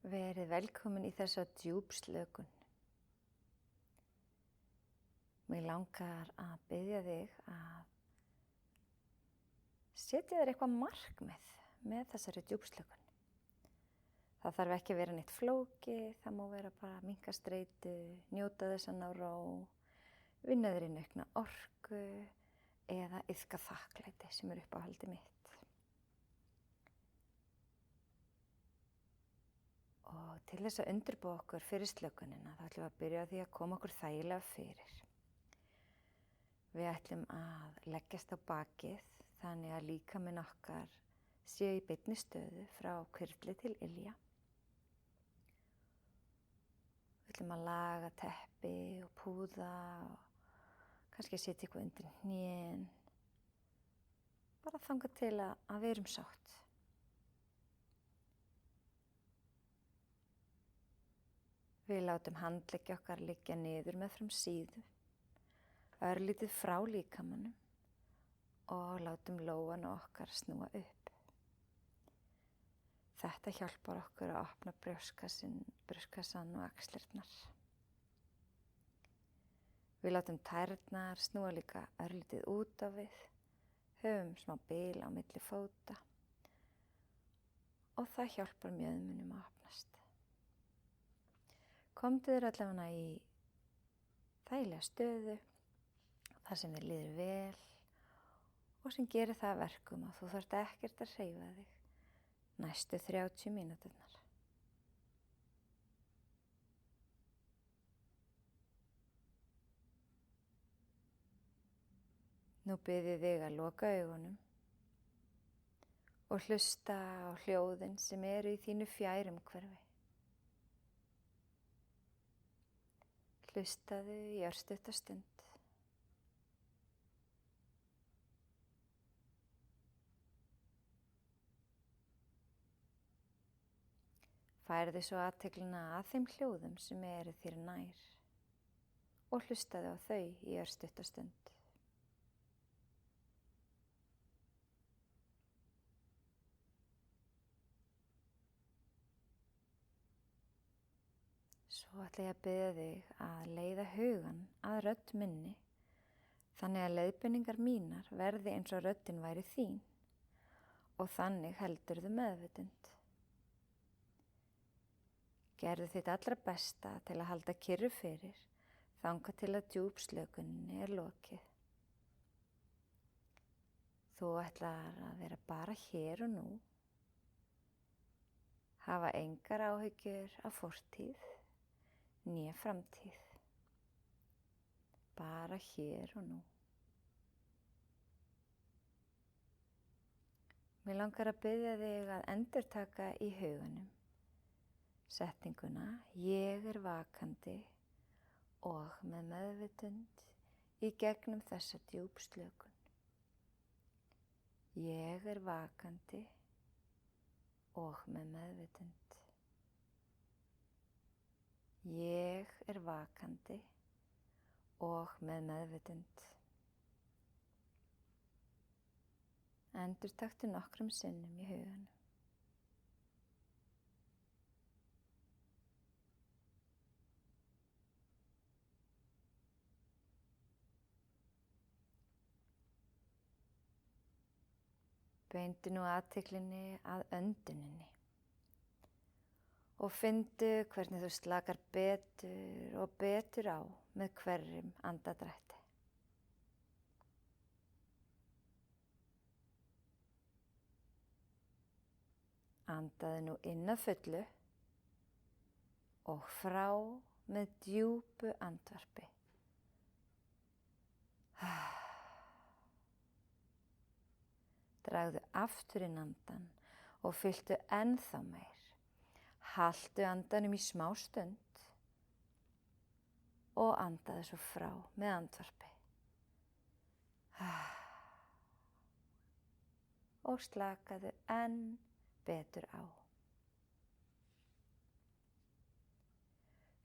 Verið velkomin í þessa djúpslökun. Mig langar að biðja þig að setja þér eitthvað markmið með þessari djúpslökun. Það þarf ekki að vera neitt flókið, það má vera bara að minnka streitu, njóta þess að ná ró, vinna þér inn aukna orku eða iðka þakklæti sem er uppáhaldið mitt. Og til þess að undirbúa okkur fyrir slökunina þá ætlum við að byrja á því að koma okkur þægilega fyrir. Við ætlum að leggjast á bakið þannig að líkaminn okkar séu í beinni stöðu frá hvirfli til ilja. Við ætlum að laga teppi og púða og kannski setja eitthvað undir hnén. Bara þangað til að við erum sátt. Við látum handleggja okkar liggja niður meðfram síðu, örlítið frá líkamanum og látum lófana okkar snúa upp. Þetta hjálpar okkur að opna brjóstkassann og axlirnar. Við látum tærnar snúa líka örlítið út á við, höfum smá bil á milli fóta og það hjálpar mjöðmunum að opnast. Komdu þér allavega í þægilega stöðu, þar sem þér líður vel og sem gerir það að verkum að þú þarft ekkert að hreyfa þig næstu 30 mínúturnar. Nú bið ég þig að loka augunum og hlusta á hljóðin sem eru í þínu fjærumhverfi. Hlustaðu í örstutta stund. Færðu svo athyglina að þeim hljóðum sem eru þér nær og hlustaðu á þau í örstutta stund. Svo ætla ég að biðja þig að leiða hugan að rödd minni þannig að leiðbeiningar mínar verði eins og röddin væri þín og þannig heldurðu meðvitund. Gerðu þitt allra besta til að halda kyrru fyrir þangað til að djúpslökuninni er lokið. Þú ætlar að vera bara hér og nú, hafa engar áhyggjur af fortíð né framtíð, bara hér og nú. Mig langar að biðja þig að endurtaka í huganum setninguna ég er vakandi og með meðvitund í gegnum þessa djúpslökun. Ég er vakandi og með meðvitund. Ég er vakandi og með meðvitund. Endurtaktu nokkrum sinnum í huganum. Beindu nú athyglinni að önduninni. Og fyndu hvernig þú slakar betur og betur á með hverjum andardrætti. Andaðu nú inn að fullu og frá með djúpu andvarpi. Dragðu aftur inn andann og fylltu ennþá meir. Haltu andanum í smá stund og andaðu svo frá með andvarpi. Og slakaðu enn betur á.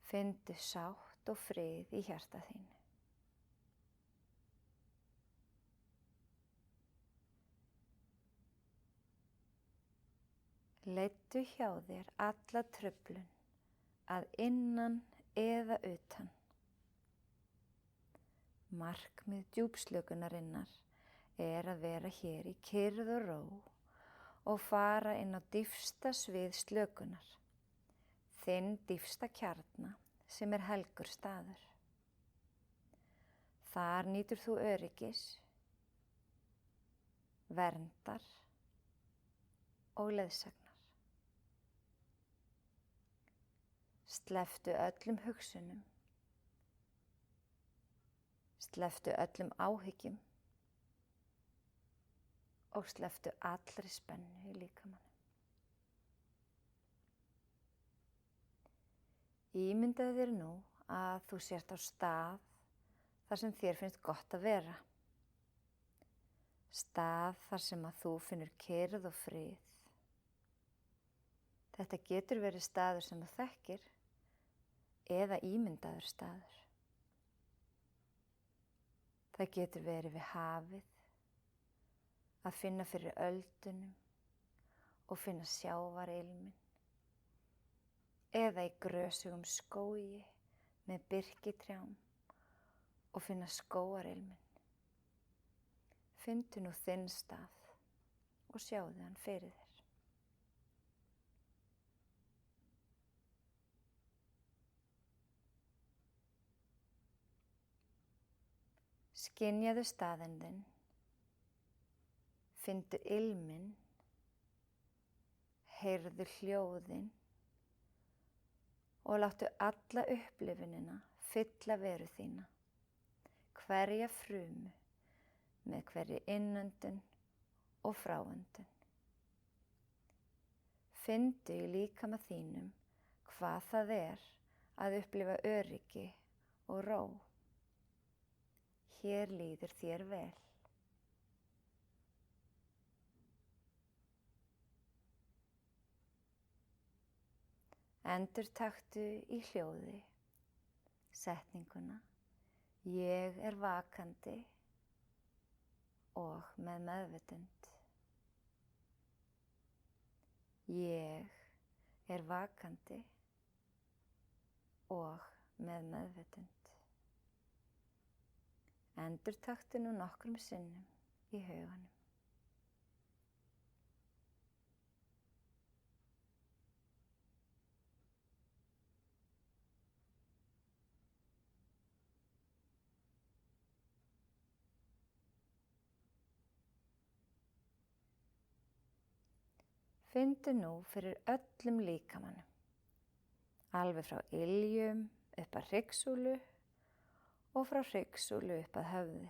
Fyndu sátt og frið í hjarta þínu. Leiddu hjá þér alla truflun að innan eða utan. Markmið djúpslökunarinnar er að vera hér í kyrrð og ró og fara inn á dýpsta svið slökunar, þinn dýpsta kjarna sem er helgur staður. Þar nýtur þú öryggis, verndar og leiðsagnar. Slepptu öllum hugsunum, slepptu öllum áhyggjum og slepptu allri spennu í líkamanum. Ímyndaðu þér nú að þú sért á stað þar sem þér finnst gott að vera. Stað þar sem að þú finnur kyrrð og frið. Þetta getur verið staður sem þú þekkir eða ímyndaður staður. Það getur verið við hafið, að finna fyrir öldunum og finna sjávarilminn, eða í grösugum skógi með birkitrjám og finna skógarilminn. Finndu nú þinn stað og sjáðu hann fyrir þér. Skynjaðu staðinn þinn, finndu ilminn, heyrðu hljóðin og láttu alla upplifunina fylla veru þína, hverja frumu með hverri innöndun og fráöndun. Finndu í líkama þínum hvað það er að upplifa öryggi og ró. Hér líður þér vel. Endurtaktu í hljóði setninguna: ég er vakandi og með meðvitund. Ég er vakandi og með meðvitund. Endurtaktu nú nokkrum sinnum í huganum. Finndu nú fyrir öllum líkamanum, alveg frá iljum upp að hryggsúlu og frá hryggsúlu upp að höfði.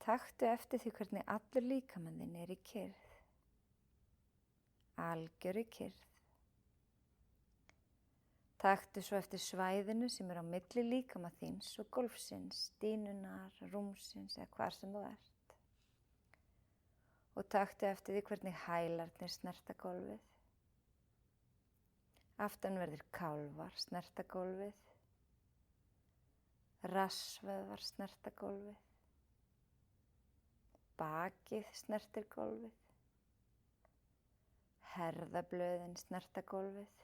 Taktu eftir því hvernig allur líkaminn þinn er í kyrrð, algjörri kyrrð. Taktu svo eftir svæðinu sem er á milli líkama þíns og gólfsins, dýnunar, rúmsins eða hvar sem þú ert. Og taktu eftir því hvernig hælarnir snerta gólfið. Aftanverðir kálfar snerta gólfið. Rassvöðvar snerta gólfið. Bakið snertir gólfið. Herðablöðin snerta gólfið.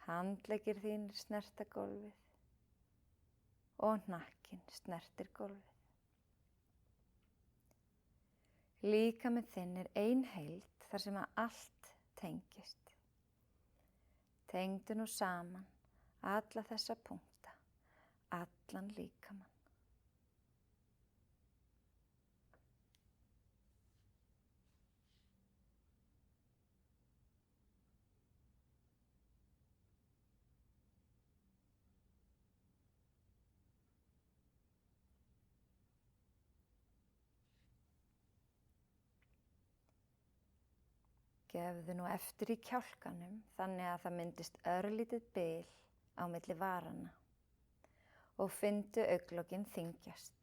Handleggir þínir snerta gólfið. Og hnakkinn snertir gólfið. Líkami þinn er ein heild þar sem að allt tengist. Tengdu nú saman alla þessa punkta, allan líkamann. Gefðu nú eftir í kjálkanum þannig að það myndist örlítið bil á milli varanna og finndu augnlokin þyngjast.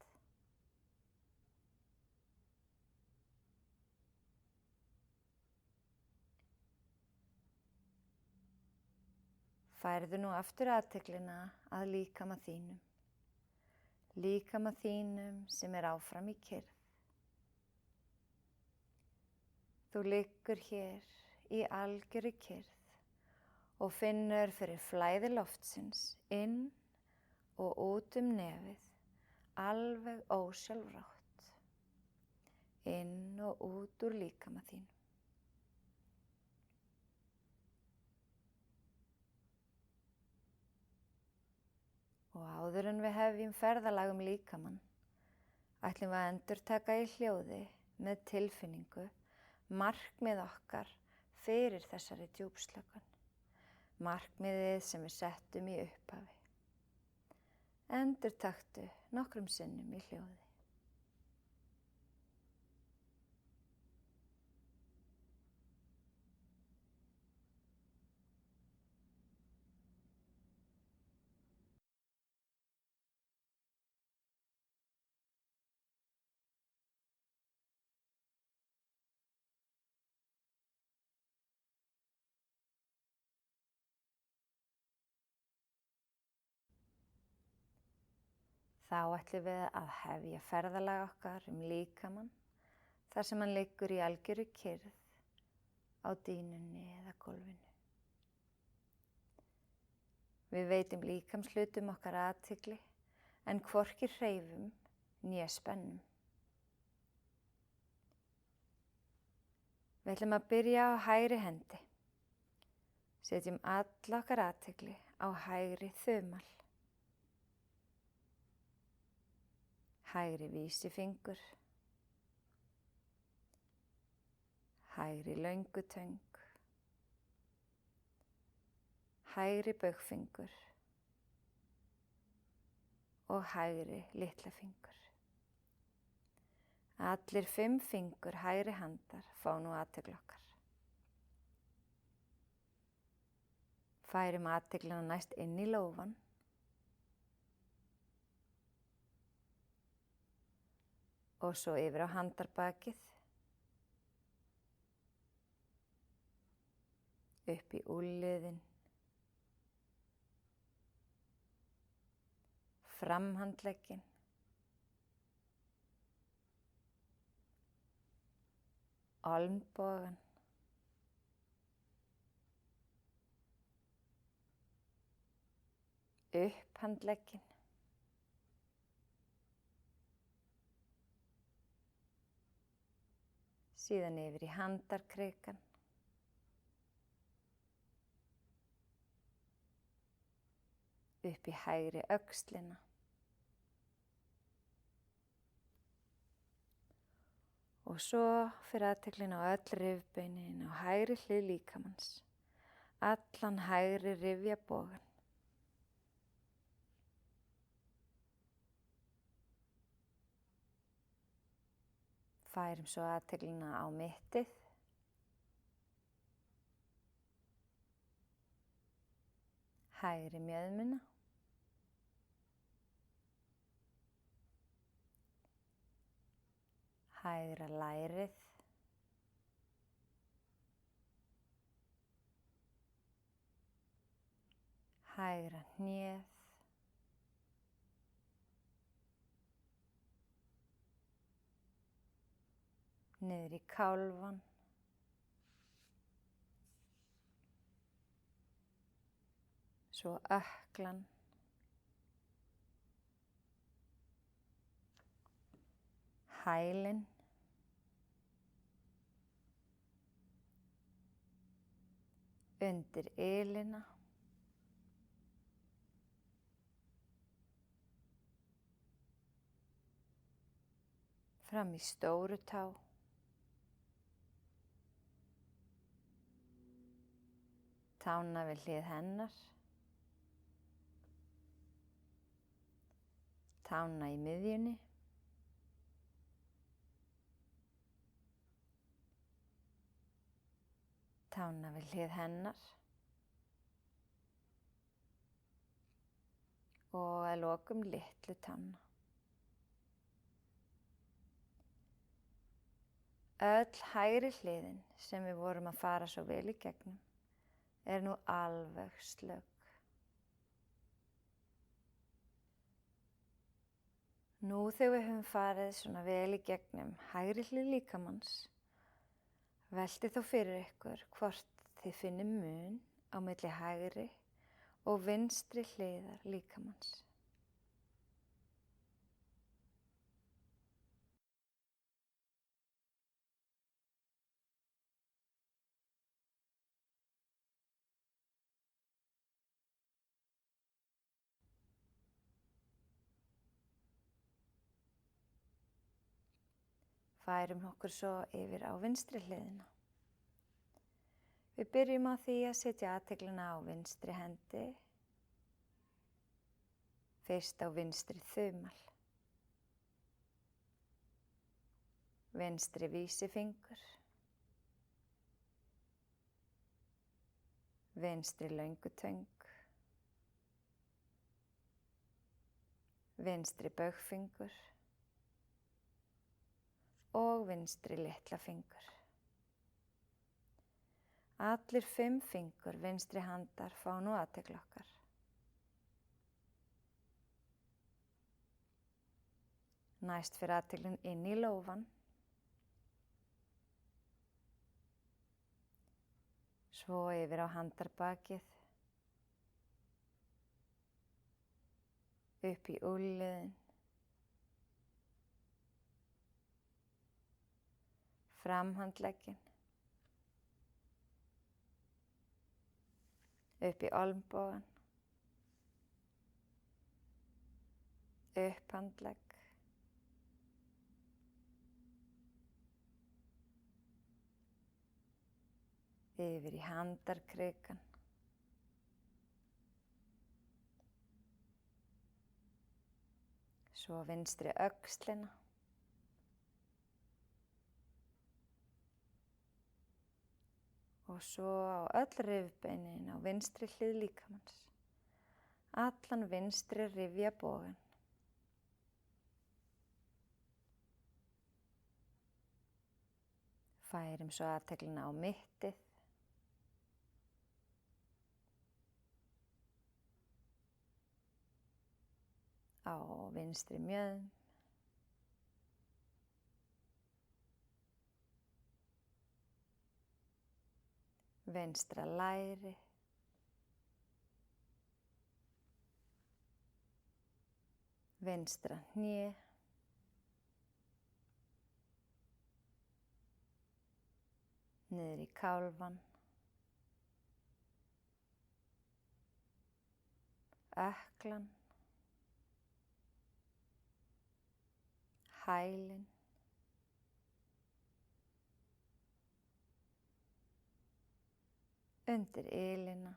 Færðu nú aftur athyglina að líkama þínum sem er áfram í kyrrð. Þú liggur hér í algjörri kyrrð og finnur fyrir flæði loftsins inn og út nefið, alveg ósjálfrátt, inn og út úr líkama þínum. Og áður en við hefjum ferðalag líkamann, ætlum við að endurtaka í hljóði með tilfinningu markmið okkar fyrir þessari djúpslökun, markmiðið sem við settum í upphafi. Endurtaktu nokkrum sinnum í hljóði. Þá ætlum við að hefja ferðalag okkar líkamann þar sem hann liggur í algjörri kyrrð á dýnunni eða gólfinu. Við veitum líkamshlutum okkar athygli en hvorki hreyfum né spennum. Við ætlum að byrja á hægri hendi. Setjum alla okkar athygli á hægri þumal. Hægri vísifingur, hægri löngutöng, hægri baugfingur og hægri litlafingur. Allir 5 fingur hægri handar fá nú athygli okkar. Færum athyglina næst inn í lófann. Og svo yfir á handarbakið, upp í úlliðinn, framhandlegginn, olnbogann, upp handlegginn, síðan yfir í handarkrikann, upp í hægri öxlina og svo fyrir athyglin á öll rifbeinin á hægri hlið líkamans, allan hægri rifjabogann. Færum svo athyglina á mittið, hægri mjöðmuna, hægra lærið, hægra hnéð, niður í kálfann, svo ökklan, hælinn, undir ylina, fram í stóru tá, tána við hlið hennar, tána í miðjunni, tána við hlið hennar og að lokum litlu tána. Öll hægri hliðin sem við vorum að fara svo vel í gegnum nú alveg slökk. Nú þegar við höfum farið svona vel í gegnum hægri hlið líkamanns, Velti þó fyrir ykkur hvort þið finnir mun á milli hægri og vinstri hliðar líkamanns. Færum okkur svo yfir á vinstri hliðina. Við byrjum á því að setja athyglina á vinstri hendi, fyrst á vinstri þumal, vinstri vísifingur, vinstri löngutöng, vinstri baugfingur og vinstri litla fingur. Allir 5 fingur vinstri handar fá nú athygli okkar. Næst fyrir athyglin inn í lófann. Svo yfir á handarbakið, upp í úlnliðinn, framhandlegginn, upp í olnbogann, upp handlegg, yfir í handarkrikann, svo vinstri öxlina, og svo á öll rifbeinin á vinstri hlið líkamans, allan vinstri rifjabogann. Færum svo athyglina á mittið, á vinstri mjöðm, vinstra læri, vinstra hné, niður í kálfann, ökklan, hælinn, undir ylina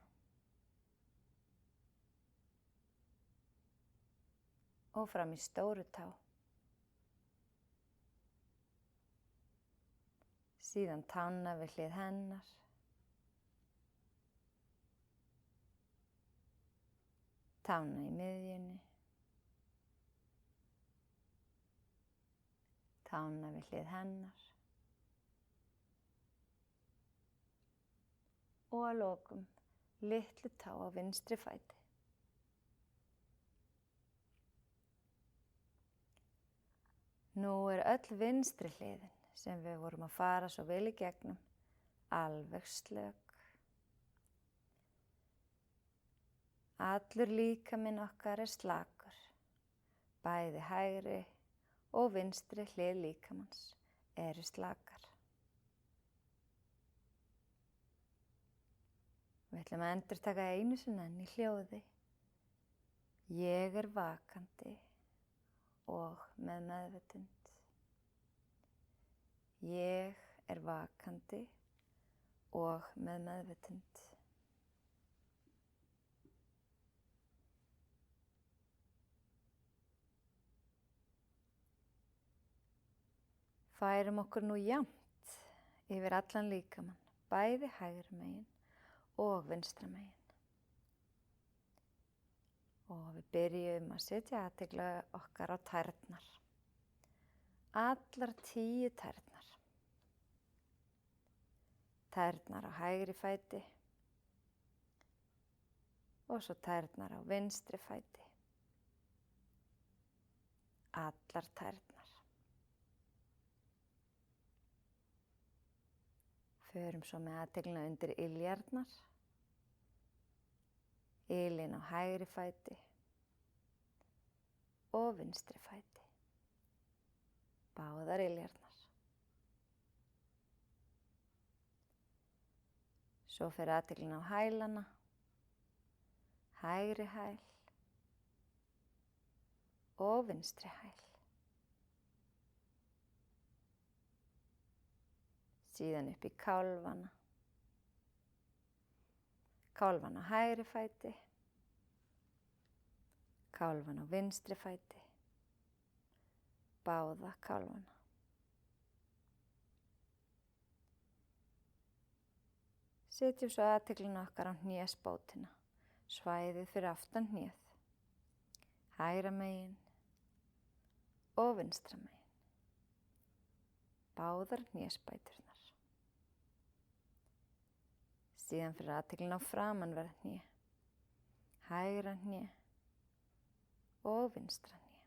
og fram í stóru tá. Síðan tána við hlið hennar, tána í miðjunni, tána við hlið hennar og að lokum litlu tá á vinstri fæti. Nú öll vinstri hliðin sem við vorum að fara svo vel í gegnum alveg slök. Allur líkaminn okkar slakur, bæði hægri og vinstri hlið líkamans eru slakar. Við ætlum að endurtaka einu sinni enn í hljóði. Ég er vakandi og með meðvitund. Ég er vakandi og með meðvitund. Færum okkur nú jafnt yfir allan líkamann, bæði hægri megin og vinstra megin. Og við byrjum að setja athygli okkar á tærnar. Allar 10 tærnar. Tærnar á hægri fæti og svo tærnar á vinstri fæti. Allar tærnar. Förum svo með athyglina undir iljarnar. Ilin á hægri fæti og vinstri fæti. Báðar iljarnar. Svo fer athyglina á hælana. Hægri hæl og vinstri hæl. Síðan upp í kálfana. Kálfan á hægri fæti. Kálfan á vinstri fæti. Báða kálfana. Setjum svo athyglina okkar á hnésbótina. Svæðið fyrir aftan hnéð. Hægra megin og vinstra megin. Báðar hnésbæturnar. Síðan fyrir athyglina á framanverð hné. Hægra hné og vinstra hné.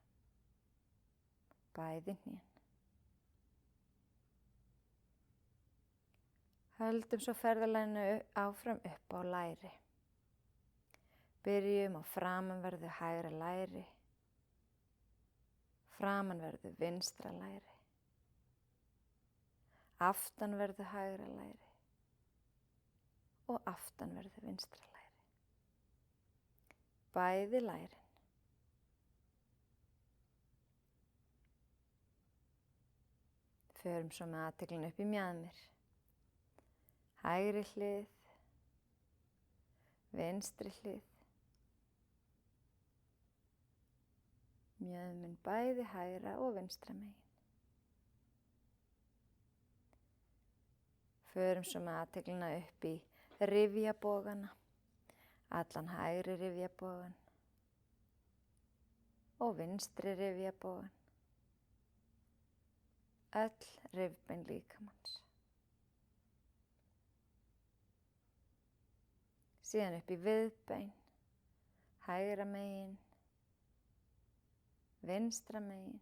Bæði hnén. Höldum svo ferðalaginu áfram upp á læri. Byrjum á framanverðu hægra læri. Framanverðu vinstra læri. Aftanverðu hægra læri. Og aftanverðu vinstra læri. Bæði lærin. Förum svo með athyglina upp í mjaðmir. Hægri hlið, vinstri hlið. Mjöðmin bæði hægra og vinstra megin. Förum svo með athyglina upp í rifjabogana, allan hægri rifjabogan og vinstri rifjabogan. Öll rifbein líkamans. Síðan upp í viðbein, hægra megin, vinstra megin,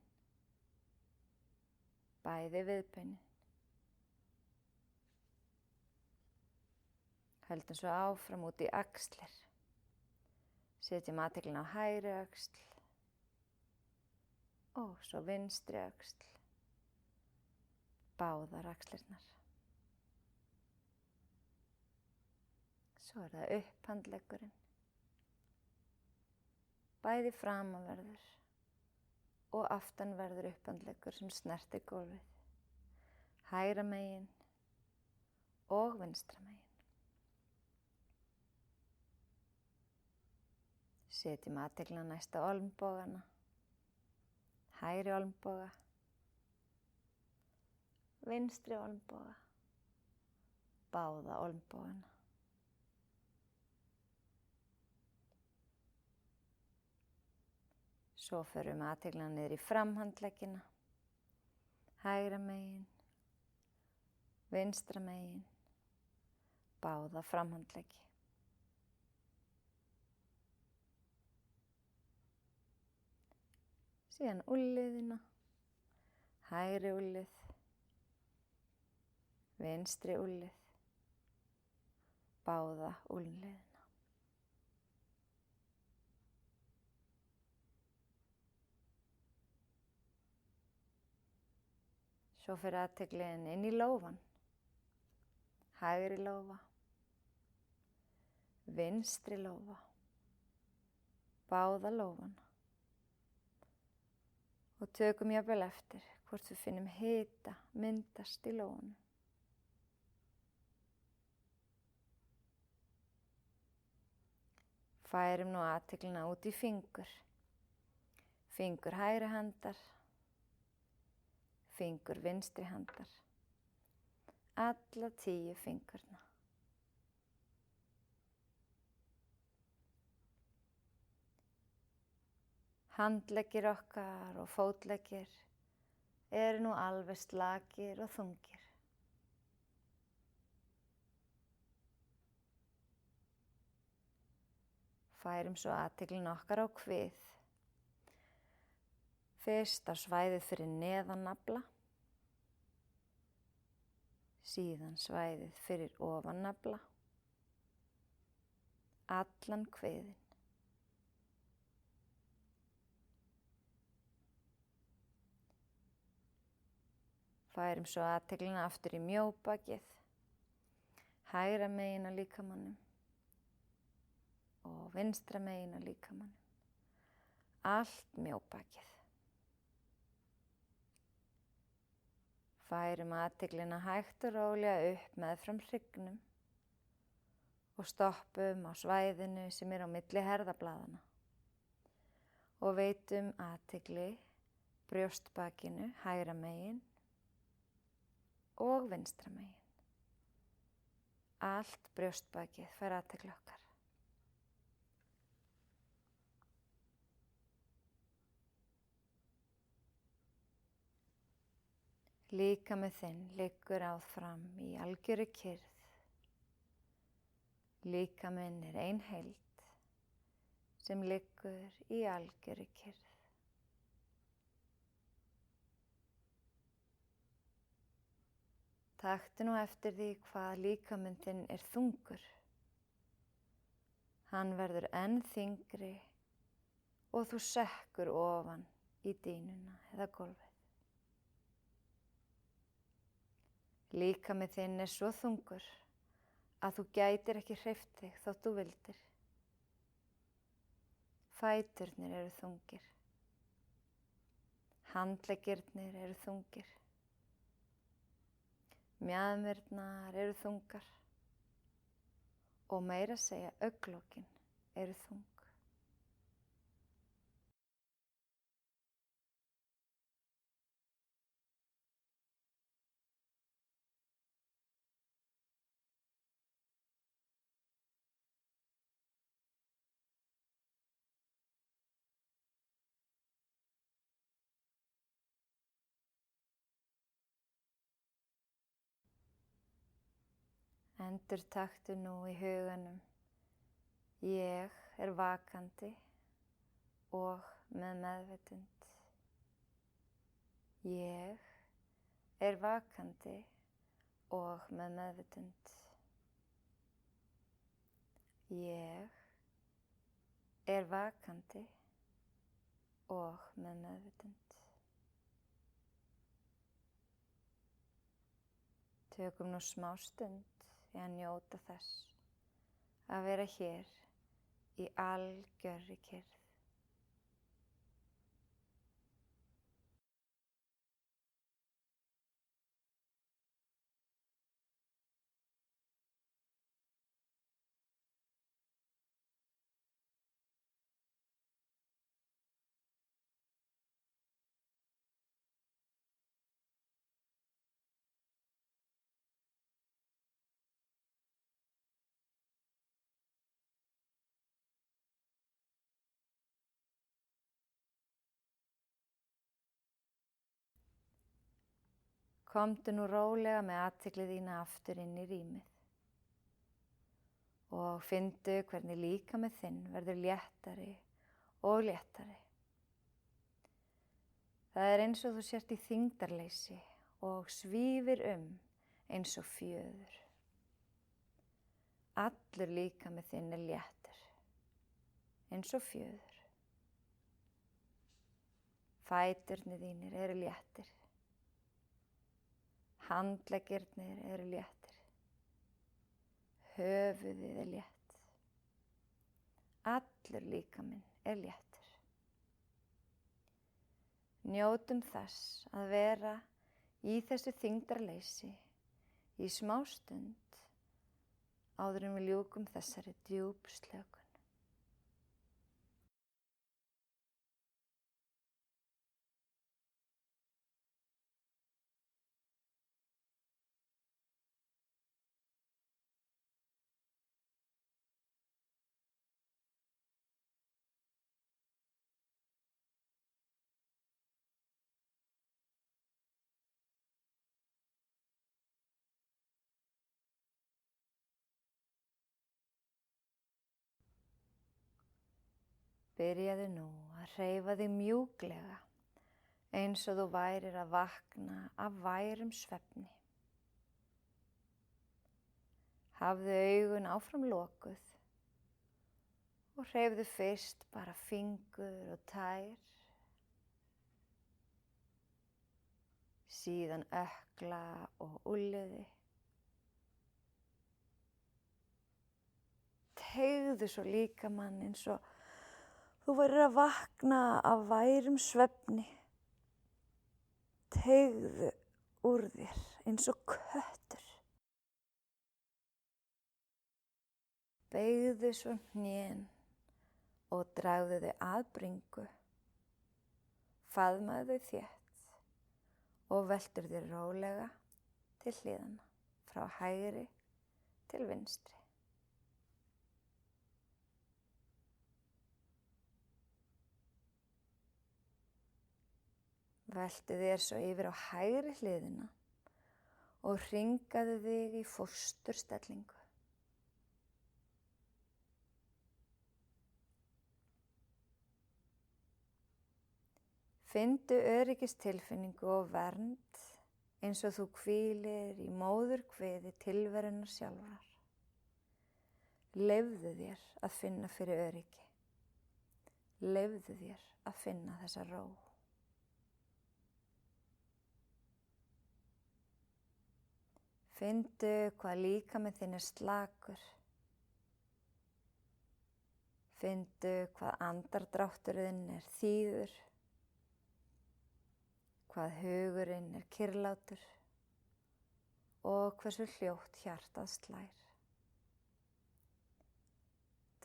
bæði viðbeinin. Höldum svo áfram út í axlir. Setjum athyglina á hægri öxl og svo vinstri öxl. Báðar axlirnar. Svo það upphandleggurinn. Bæði framanverður og aftanverður upphandleggur sem snertir gólfið. Hægra megin og vinstra megin. Setjum athyglina næst á olnbogana. Hægri olnboga. Vinstri olnboga. Báða olnbogana. Svo förum við athyglina niður í framhandleggina. Hægra megin. Vinstra megin. Báða framhandleggi. Síðan úlliðina. Hægri úllið. Vinstri úllið. Báða úlliðina. Svo fyrir athyglin inn í lófan. Hægri lófa. Vinstri lófa. Báða lófana. Og tökum jafnvel eftir hvort við finnum hita myndast í lófanum. Færum nú athyglina út í fingur. Fingur hægri handar. Fingur vinstri handar. Alla 10 fingurna. Handleggir okkar og fótleggir eru nú alveg slakir og þungir. Færum svo athyglina okkar á kvið. Fyrst á svæðið fyrir neðan nafla. síðan svæðið fyrir ofan nafla, allan kviðinn. Færum svo athyglina aftur í mjóbakið, hægra megin á líkamanum og vinstra megin á líkamanum. Allt mjóbakið. Færum athyglina hægt og rólega upp meðfram hryggnum og stoppum á svæðinu sem á milli herðablaðanna og veitum athygli brjóstbakinu hægra megin og vinstra megin. Allt brjóstbakið fær athygli okkar. Líkami þinn liggur áfram í algjöru kyrrð. Líkaminn ein heild sem liggur í algjöru kyrrð. Taktu nú eftir því hvað líkaminn þinn þungur. Hann verður enn þyngri og þú sekkur ofan í dýnuna eða gólfið. Líkaminn þinn svo þungur að þú gætir ekki hreyft þig þótt þú vildir. Fæturnir þungir. Handleggirnir þungir. Mjaðmirnar þungar og meira að segja augnlokin þung. Endurtaktu nú í huganum: ég vakandi og með meðvitund. Ég vakandi og með meðvitund. Ég vakandi og með meðvitund. Tökum nú smá stund í að njóta þess að vera hér í algjörri kyrrð. Komdu nú rólega með athygli þína aftur inn í rýmið og finndu hvernig líkami þinn verður léttari og léttari. Það eins og þú sért í þyngdarleysi og svífir eins og fjöður. Allur líkami þinn léttur, eins og fjöður. Fæturnir þínir léttir. Handleggirnir léttir. Höfuðið létt. Allur líkaminn léttur. Njótum þess að vera í þessu þyngdarleysi í smá stund áður en við ljúkum þessari djúpslökun. Byrjaðu nú að hreyfa þig mjúklega eins og þú værir að vakna af værum svefni. Hafðu augun áfram lokuð og hreyfðu fyrst bara fingur og tær, síðan ökkla og úlnliði. Teygðu svo líkamann eins og þú værir að vakna af værum svefni. Teygðu úr þér eins og köttur. Beygðu svo hnén og dragðu þau að bringu. Faðmaðu þau þétt og veltur þér rólega til hliðanna, frá hægri til vinstri. Veltu þér svo yfir á hægri hliðina og hringaðu þig í fósturstellingu. Finndu öryggistilfinningu og vernd eins og þú hvílir í móðurkviði tilverunnar sjálfrar. Leyfðu þér að finna fyrir öryggi. Leyfðu þér að finna þessa ró. Finndu hvað líkaminn þinn slakur. Finndu hvað andardrátturinn þýður. Hvað hugurinn kyrrlátur og hversu hljótt hjartað slær.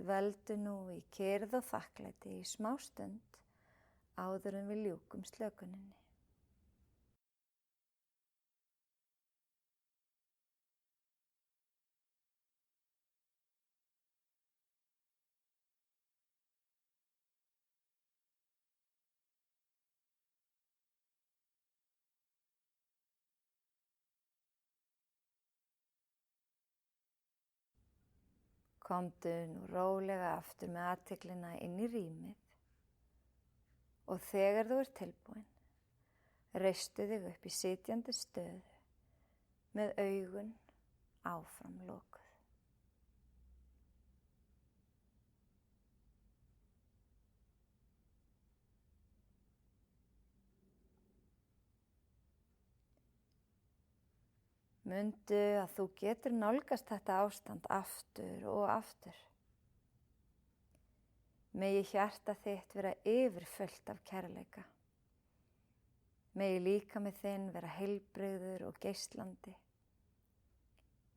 Dveldu nú í kyrrð og þakklæti í smá stund áður en við ljúkum slökuninni. Komdu nú rólega aftur með athyglina inn í rýmið og þegar þú ert tilbúin, reistu þig upp í sitjandi stöðu með augun áfram lokuð. Mundu að þú getur nálgast þetta ástand aftur og aftur. Megi hjarta þitt vera yfirfullt af kærleika. Megi líkami þinn vera heilbrigður og geislandi.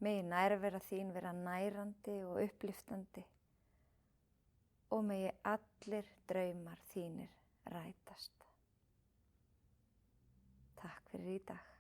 Megi nærvera þín vera nærandi og upplyftandi. Og megi allir draumar þínir rætast. Takk fyrir í dag.